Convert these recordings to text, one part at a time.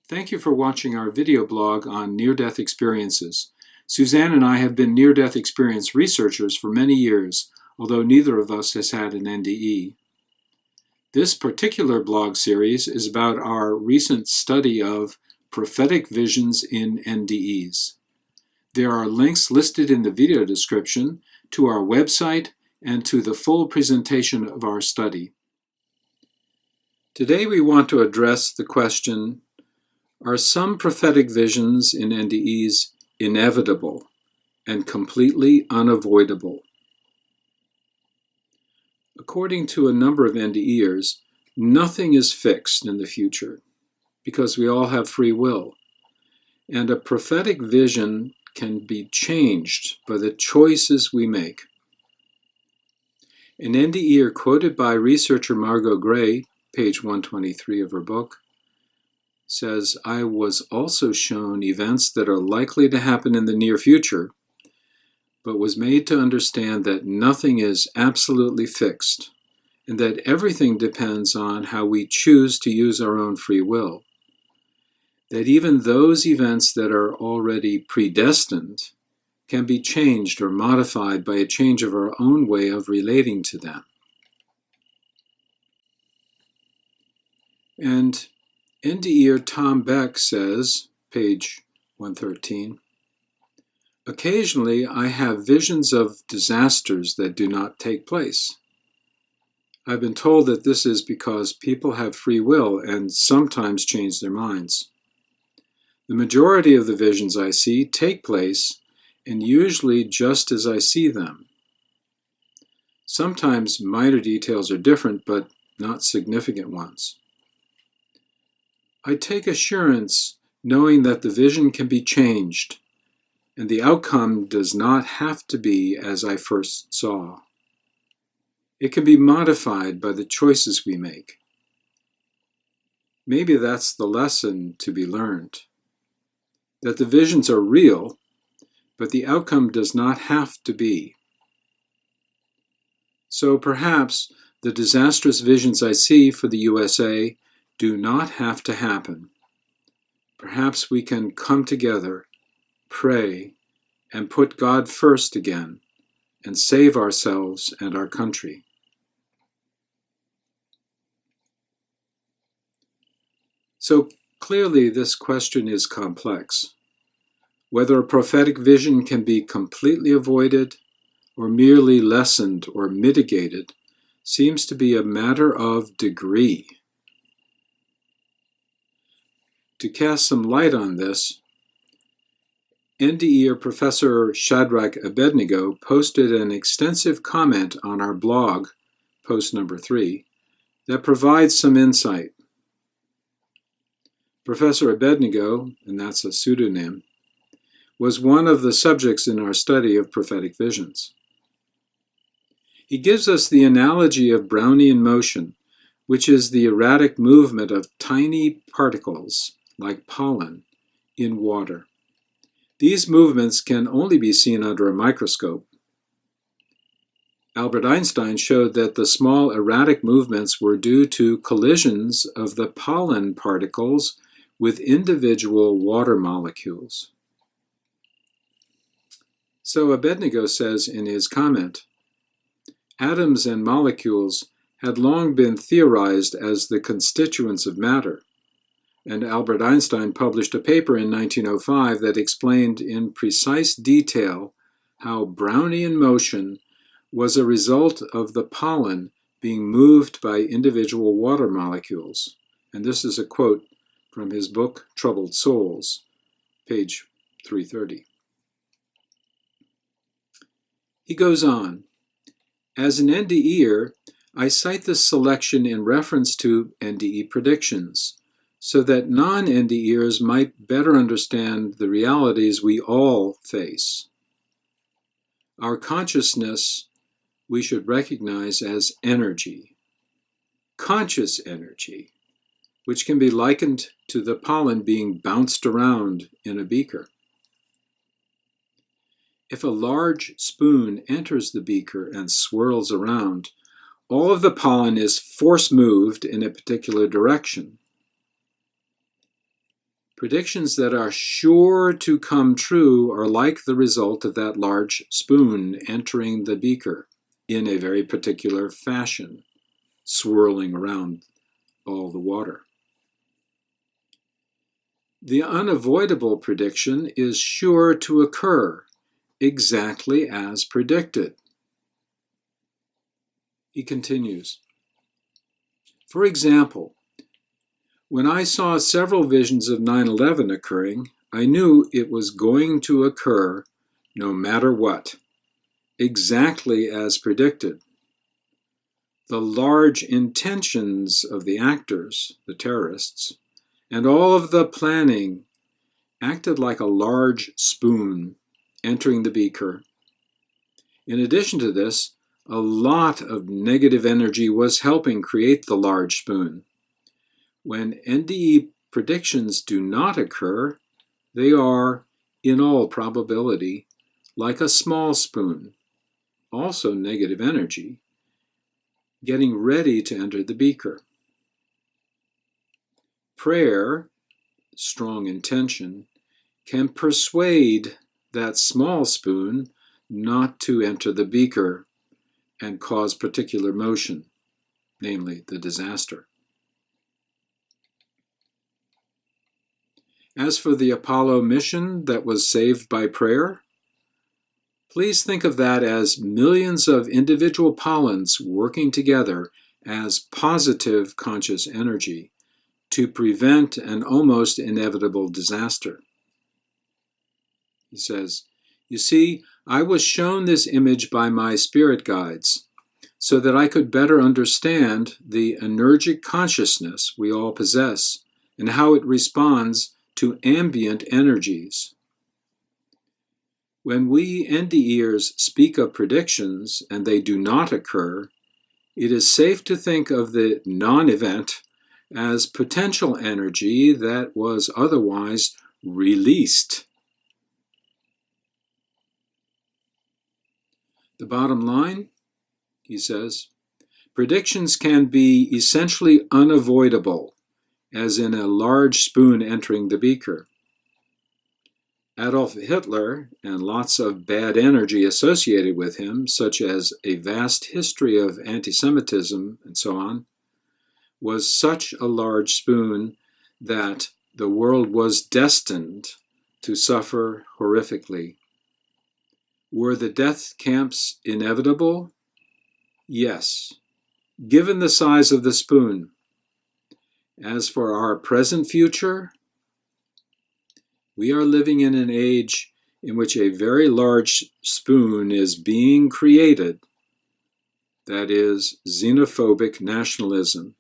Thank you for watching our video blog on near-death experiences. Suzanne and I have been near-death experience researchers for many years, although neither of us has had an NDE. This particular blog series is about our recent study of prophetic visions in NDEs. There are links listed in the video description to our website and to the full presentation of our study. Today we want to address the question, are some prophetic visions in NDEs inevitable and completely unavoidable? According to a number of NDErs, nothing is fixed in the future because we all have free will, and a prophetic vision can be changed by the choices we make. An NDEr quoted by researcher Margot Gray, page 123 of her book, says, "I was also shown events that are likely to happen in the near future, but was made to understand that nothing is absolutely fixed, and that everything depends on how we choose to use our own free will. That even those events that are already predestined can be changed or modified by a change of our own way of relating to them." And NDEr Tom Beck says, page 113, "Occasionally I have visions of disasters that do not take place. I've been told that this is because people have free will and sometimes change their minds. The majority of the visions I see take place, and usually just as I see them. Sometimes minor details are different, but not significant ones. I take assurance knowing that the vision can be changed, and the outcome does not have to be as I first saw. It can be modified by the choices we make. Maybe that's the lesson to be learned, that the visions are real, but the outcome does not have to be. So perhaps the disastrous visions I see for the USA do not have to happen. Perhaps we can come together, pray, and put God first again, and save ourselves and our country." So clearly this question is complex. Whether a prophetic vision can be completely avoided or merely lessened or mitigated seems to be a matter of degree. To cast some light on this, NDEr Professor Shadrach Abednego posted an extensive comment on our blog, post number 3, that provides some insight. Professor Abednego, and that's a pseudonym, was one of the subjects in our study of prophetic visions. He gives us the analogy of Brownian motion, which is the erratic movement of tiny particles, like pollen, in water. These movements can only be seen under a microscope. Albert Einstein showed that the small erratic movements were due to collisions of the pollen particles with individual water molecules. So Abednego says in his comment, atoms and molecules had long been theorized as the constituents of matter, and Albert Einstein published a paper in 1905 that explained in precise detail how Brownian motion was a result of the pollen being moved by individual water molecules. And this is a quote from his book, Troubled Souls, page 330. He goes on, "As an NDEr, I cite this selection in reference to NDE predictions, so that non-NDErs might better understand the realities we all face. Our consciousness we should recognize as energy, conscious energy, which can be likened to the pollen being bounced around in a beaker. If a large spoon enters the beaker and swirls around, all of the pollen is force moved in a particular direction. Predictions that are sure to come true are like the result of that large spoon entering the beaker in a very particular fashion, swirling around all the water. The unavoidable prediction is sure to occur exactly as predicted. He continues, for example, when I saw several visions of 9/11 occurring, I knew it was going to occur no matter what, exactly as predicted. The large intentions of the actors, the terrorists, and all of the planning acted like a large spoon entering the beaker. In addition to this, a lot of negative energy was helping create the large spoon. When NDE predictions do not occur, they are, in all probability, like a small spoon, also negative energy, getting ready to enter the beaker. Prayer, strong intention, can persuade that small spoon not to enter the beaker and cause particular motion, namely the disaster. As for the Apollo mission that was saved by prayer, please think of that as millions of individual pollens working together as positive conscious energy to prevent an almost inevitable disaster. He says, you see, I was shown this image by my spirit guides so that I could better understand the energic consciousness we all possess and how it responds to ambient energies. When we NDErs speak of predictions and they do not occur, it is safe to think of the non-event as potential energy that was otherwise released. The bottom line, he says, predictions can be essentially unavoidable, as in a large spoon entering the beaker. Adolf Hitler and lots of bad energy associated with him, such as a vast history of anti-Semitism and so on, was such a large spoon that the world was destined to suffer horrifically. Were the death camps inevitable? Yes, given the size of the spoon. As for our present future, we are living in an age in which a very large spoon is being created, that is, xenophobic nationalism.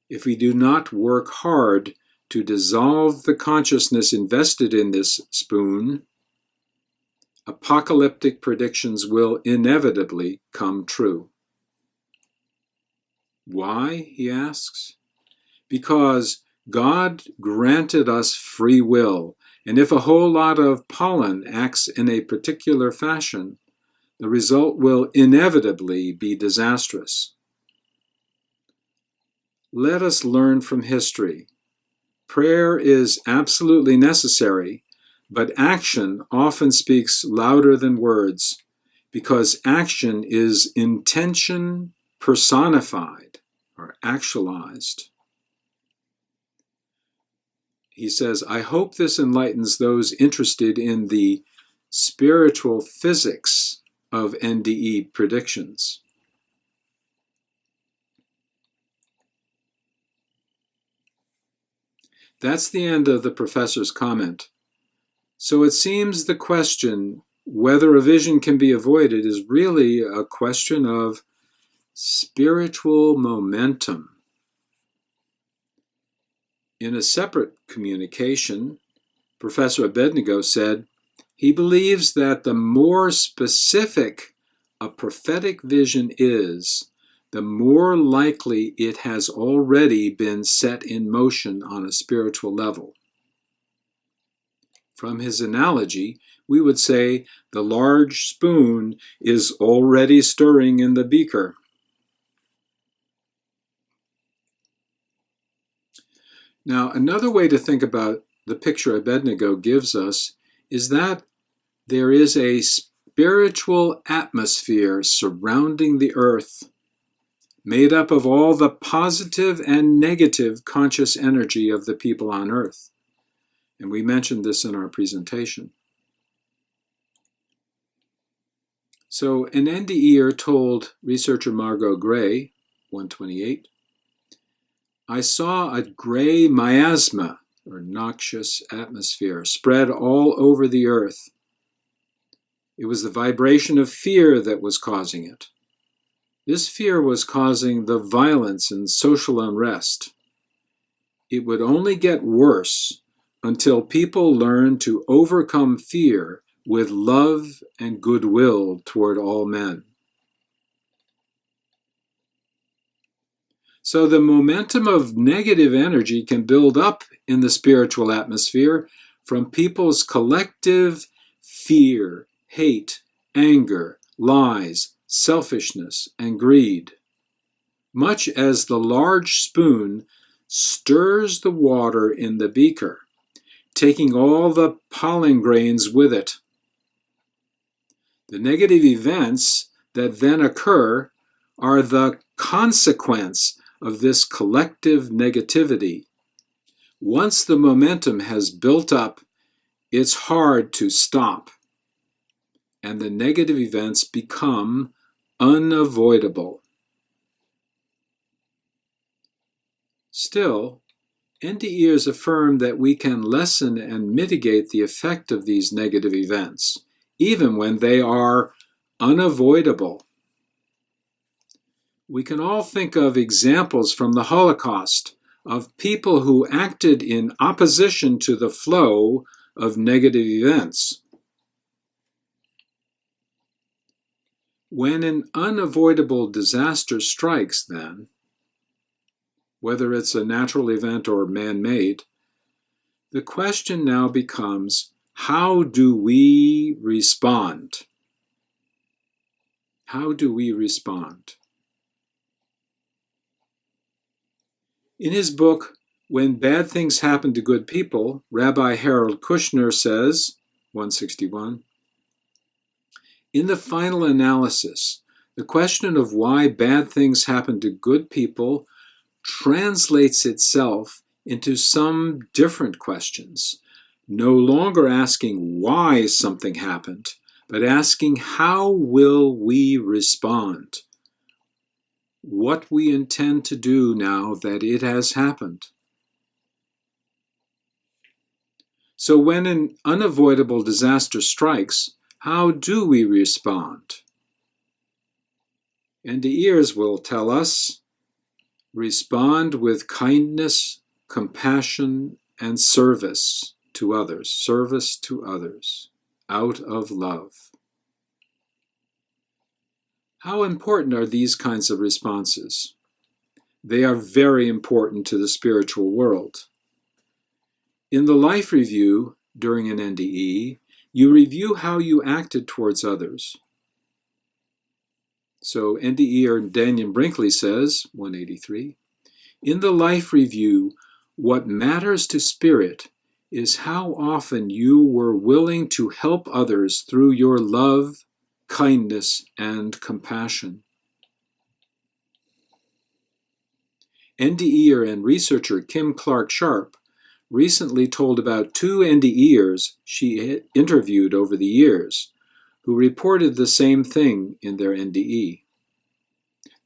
If we do not work hard to dissolve the consciousness invested in this spoon, apocalyptic predictions will inevitably come true. Why, he asks? Because God granted us free will, and if a whole lot of pollen acts in a particular fashion, the result will inevitably be disastrous. Let us learn from history. Prayer is absolutely necessary, but action often speaks louder than words, because action is intention personified or actualized. He says, I hope this enlightens those interested in the spiritual physics of NDE predictions. That's the end of the professor's comment. So it seems the question whether a vision can be avoided is really a question of spiritual momentum. In a separate communication, Professor Abednego said he believes that the more specific a prophetic vision is, the more likely it has already been set in motion on a spiritual level. From his analogy, we would say the large spoon is already stirring in the beaker. Now, another way to think about the picture Abednego gives us is that there is a spiritual atmosphere surrounding the earth, made up of all the positive and negative conscious energy of the people on earth. And we mentioned this in our presentation. So an NDEr told researcher Margot Gray, 128, I saw a gray miasma, or noxious atmosphere, spread all over the earth. It was the vibration of fear that was causing it. This fear was causing the violence and social unrest. It would only get worse until people learned to overcome fear with love and goodwill toward all men. So the momentum of negative energy can build up in the spiritual atmosphere from people's collective fear, hate, anger, lies, selfishness, and greed. Much as the large spoon stirs the water in the beaker, taking all the pollen grains with it. The negative events that then occur are the consequence of this collective negativity. Once the momentum has built up, it's hard to stop, and the negative events become unavoidable. Still, NDErs affirm that we can lessen and mitigate the effect of these negative events, even when they are unavoidable. We can all think of examples from the Holocaust of people who acted in opposition to the flow of negative events. When an unavoidable disaster strikes, then, whether it's a natural event or man-made, the question now becomes, how do we respond? How do we respond? In his book, When Bad Things Happen to Good People, Rabbi Harold Kushner says, 161, in the final analysis, the question of why bad things happen to good people translates itself into some different questions, no longer asking why something happened, but asking how will we respond? What we intend to do now that it has happened. So when an unavoidable disaster strikes, how do we respond? NDErs will tell us, respond with kindness, compassion, and service to others, out of love. How important are these kinds of responses? They are very important to the spiritual world. In the life review during an NDE, you review how you acted towards others. So NDEr Daniel Brinkley says, 183, in the life review, what matters to spirit is how often you were willing to help others through your love, kindness, and compassion. NDEr and researcher Kim Clark-Sharp recently told about two NDErs she interviewed over the years who reported the same thing in their NDE.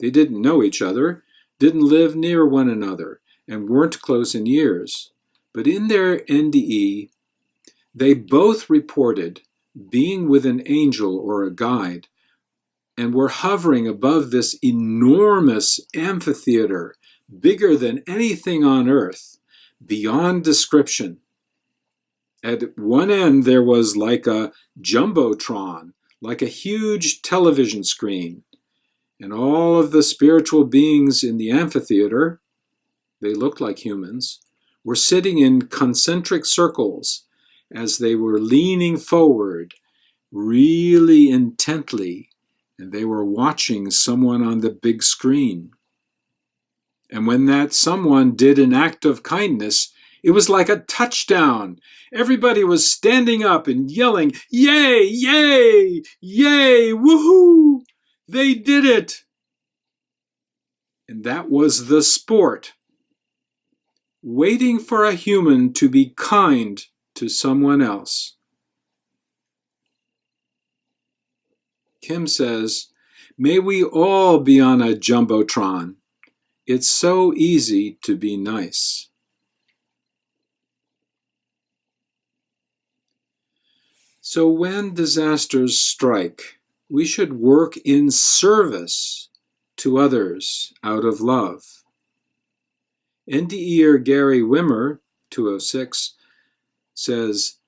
They didn't know each other, didn't live near one another, and weren't close in years. But in their NDE, they both reported being with an angel or a guide and were hovering above this enormous amphitheater, bigger than anything on earth, beyond description. At one end there was like a jumbotron, like a huge television screen, and all of the spiritual beings in the amphitheater, they looked like humans, were sitting in concentric circles as they were leaning forward really intently, and they were watching someone on the big screen. And when that someone did an act of kindness, It was like a touchdown. Everybody was standing up and yelling, "Yay, yay, yay, woohoo! They did it!" And that was the sport. Waiting for a human to be kind to someone else. Kim says, "May we all be on a jumbotron. It's so easy to be nice." So when disasters strike, we should work in service to others out of love. NDEr Gary Wimmer, 206, says,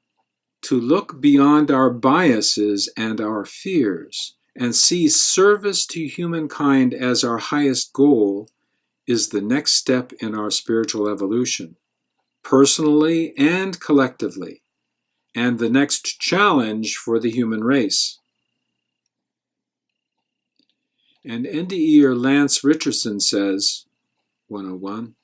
"To look beyond our biases and our fears and see service to humankind as our highest goal is the next step in our spiritual evolution, personally and collectively, and the next challenge for the human race." And NDEr Lance Richardson says, 101,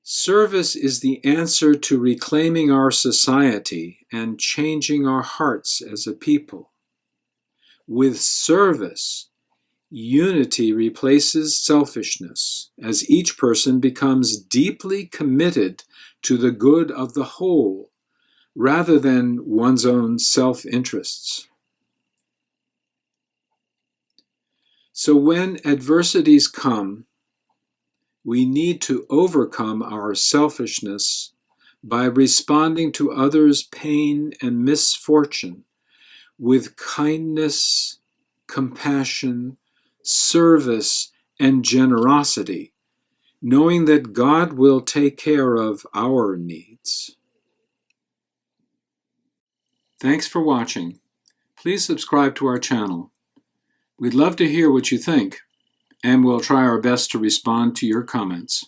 "Service is the answer to reclaiming our society and changing our hearts as a people. With service, unity replaces selfishness as each person becomes deeply committed to the good of the whole rather than one's own self-interests." So when adversities come, we need to overcome our selfishness by responding to others' pain and misfortune with kindness, compassion, service, and generosity, knowing that God will take care of our needs. Thanks for watching. Please subscribe to our channel. We'd love to hear what you think, and we'll try our best to respond to your comments.